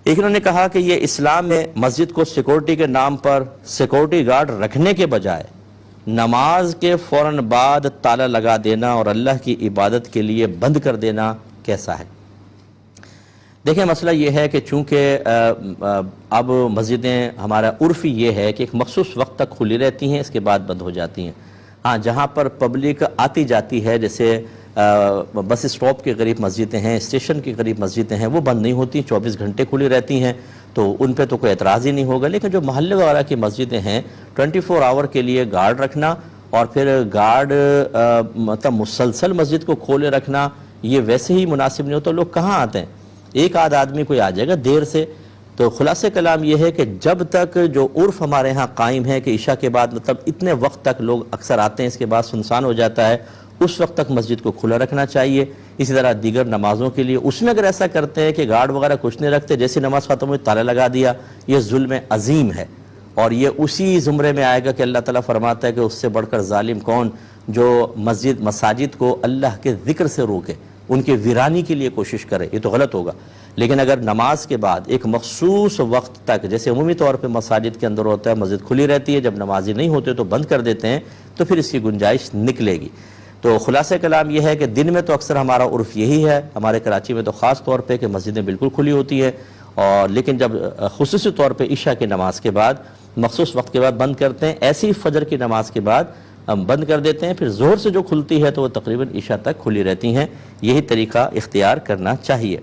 ایک انہوں نے کہا کہ یہ اسلام میں مسجد کو سیکورٹی کے نام پر سیکورٹی گارڈ رکھنے کے بجائے نماز کے فوراً بعد تالا لگا دینا اور اللہ کی عبادت کے لیے بند کر دینا کیسا ہے؟ دیکھیں، مسئلہ یہ ہے کہ چونکہ اب مسجدیں، ہمارا عرف یہ ہے کہ ایک مخصوص وقت تک کھلی رہتی ہیں، اس کے بعد بند ہو جاتی ہیں۔ ہاں، جہاں پر پبلک آتی جاتی ہے، جیسے بس اسٹاپ کے قریب مسجدیں ہیں، اسٹیشن کے قریب مسجدیں ہیں، وہ بند نہیں ہوتی، 24 گھنٹے کھلی رہتی ہیں، تو ان پہ تو کوئی اعتراض ہی نہیں ہوگا۔ لیکن جو محلے وغیرہ کی مسجدیں ہیں، 24 آور کے لیے گارڈ رکھنا اور پھر گارڈ مطلب مسلسل مسجد کو کھولے رکھنا، یہ ویسے ہی مناسب نہیں ہوتا۔ لوگ کہاں آتے ہیں؟ ایک آدھ آدمی کوئی آ جائے گا دیر سے۔ تو خلاصہ کلام یہ ہے کہ جب تک جو عرف ہمارے ہاں قائم ہے کہ عشاء کے بعد مطلب اتنے وقت تک لوگ اکثر آتے ہیں، اس کے بعد سنسان ہو جاتا ہے، اس وقت تک مسجد کو کھلا رکھنا چاہیے۔ اسی طرح دیگر نمازوں کے لیے اس میں اگر ایسا کرتے ہیں کہ گارڈ وغیرہ کچھ نہیں رکھتے، جیسے نماز ختم ہوئی تالا لگا دیا، یہ ظلم عظیم ہے، اور یہ اسی زمرے میں آئے گا کہ اللہ تعالیٰ فرماتا ہے کہ اس سے بڑھ کر ظالم کون، جو مساجد کو اللہ کے ذکر سے روکے، ان کے ویرانی کے لیے کوشش کرے، یہ تو غلط ہوگا۔ لیکن اگر نماز کے بعد ایک مخصوص وقت تک، جیسے عمومی طور پہ مساجد کے اندر ہوتا ہے، مسجد کھلی رہتی ہے، جب نمازی نہیں ہوتے تو بند کر دیتے ہیں، تو پھر اس کی گنجائش نکلے گی۔ تو خلاصہ کلام یہ ہے کہ دن میں تو اکثر ہمارا عرف یہی ہے، ہمارے کراچی میں تو خاص طور پہ کہ مسجدیں بالکل کھلی ہوتی ہے، اور لیکن جب خصوصی طور پہ عشاء کی نماز کے بعد مخصوص وقت کے بعد بند کرتے ہیں، ایسی فجر کی نماز کے بعد ہم بند کر دیتے ہیں، پھر ظہر سے جو کھلتی ہے تو وہ تقریباً عشاء تک کھلی رہتی ہیں۔ یہی طریقہ اختیار کرنا چاہیے۔